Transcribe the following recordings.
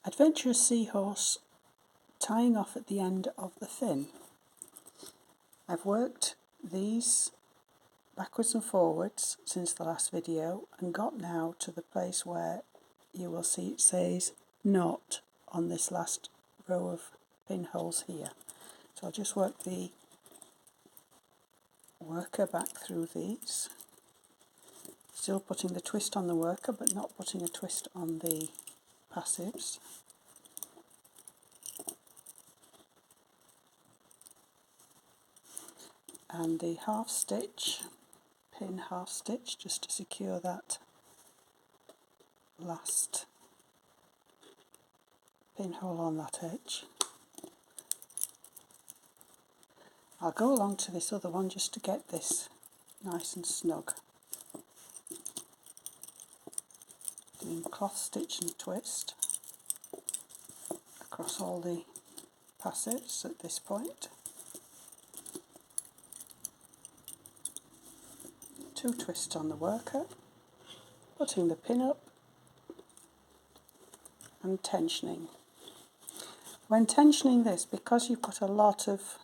Adventurous Seahorse tying off at the end of the fin. I've worked these backwards and forwards since the last video and got now to the place where you will see it says knot on this last row of pinholes here. So I'll just work the worker back through these, still putting the twist on the worker but not putting a twist on the passives. And the half stitch, pin half stitch, just to secure that last pinhole on that edge. I'll go along to this other one just to get this nice and snug. Doing cloth stitch and twist across all the passives at this point. 2 twists on the worker, putting the pin up and tensioning. When tensioning this, because you've got a lot of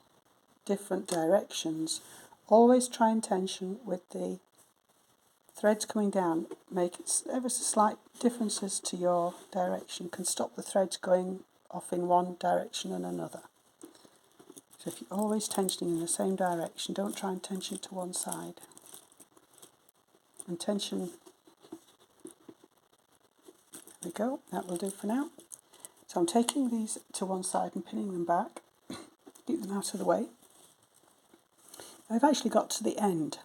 different directions, always try and tension with the threads coming down. Make it ever so slight differences to your direction can stop the threads going off in one direction and another. So if you're always tensioning in the same direction, don't try and tension to one side. And tension, there we go, that will do for now. So I'm taking these to one side and pinning them back, keep them out of the way. I've actually got to the end.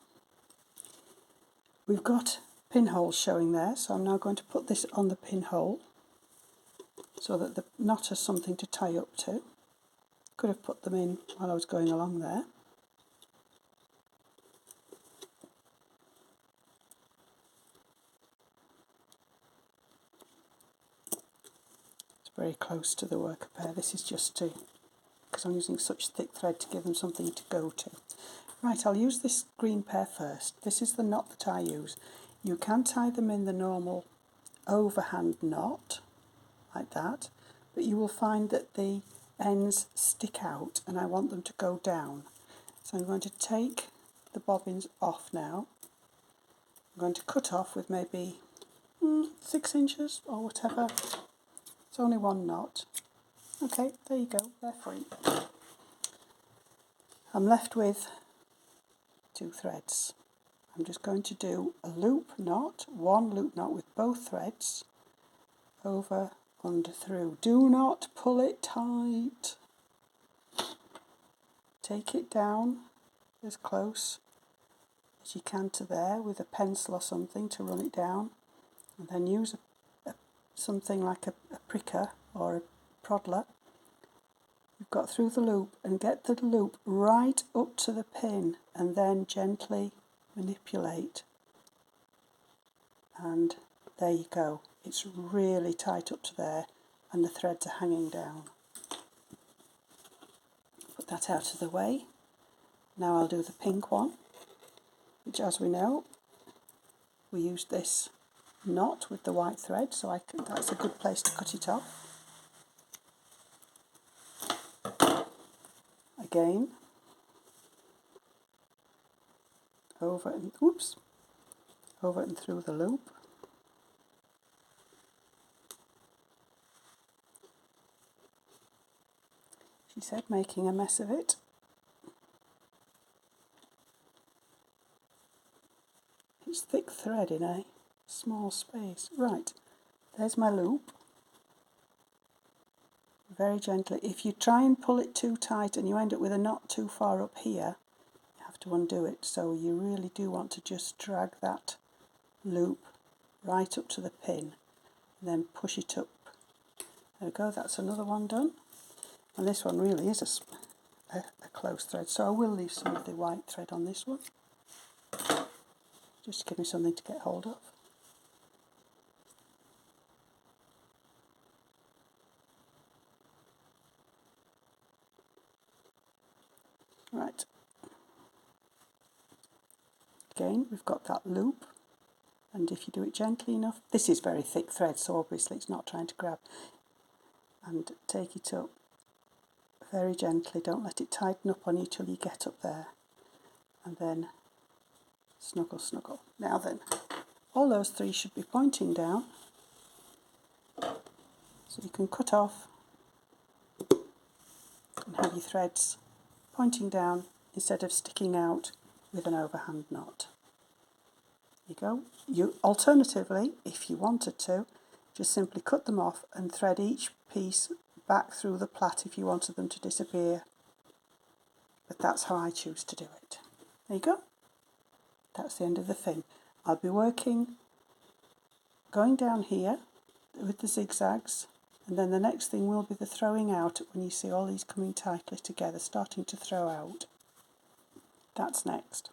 We've got pinholes showing there, so I'm now going to put this on the pinhole so that the knot has something to tie up to. Could have put them in while I was going along there. Very close to the worker pair. This is just because I'm using such thick thread to give them something to go to. Right, I'll use this green pair first. This is the knot that I use. You can tie them in the normal overhand knot, like that, but you will find that the ends stick out and I want them to go down. So I'm going to take the bobbins off now. I'm going to cut off with maybe 6 inches or whatever. It's only one knot. Okay, there you go, they're free. I'm left with 2 threads. I'm just going to do a loop knot, one loop knot with both threads, over, under, through. Do not pull it tight. Take it down as close as you can to there with a pencil or something to run it down, and then use something like a pricker or a proddler. You've got through the loop and get the loop right up to the pin and then gently manipulate, and there you go. It's really tight up to there and the threads are hanging down. Put that out of the way. Now I'll do the pink one, which, as we know, we used this knot with the white thread, so that's a good place to cut it off. Again, over and through the loop. She said, making a mess of it. It's thick thread in a small space. Right, there's my loop. Very gently. If you try and pull it too tight and you end up with a knot too far up here, you have to undo it. So you really do want to just drag that loop right up to the pin and then push it up. There we go, that's another one done. And this one really is a close thread, so I will leave some of the white thread on this one, just to give me something to get hold of. Right. Again, we've got that loop, and if you do it gently enough, this is very thick thread, so obviously it's not trying to grab. and take it up very gently. Don't let it tighten up on you till you get up there, and then snuggle, snuggle. Now then, all those three should be pointing down, so you can cut off and have your threads pointing down instead of sticking out with an overhand knot. There you go. You alternatively, if you wanted to, just simply cut them off and thread each piece back through the plait if you wanted them to disappear. But that's how I choose to do it. There you go. That's the end of the thing. I'll be going down here with the zigzags, and then the next thing will be the throwing out when you see all these coming tightly together, starting to throw out. That's next.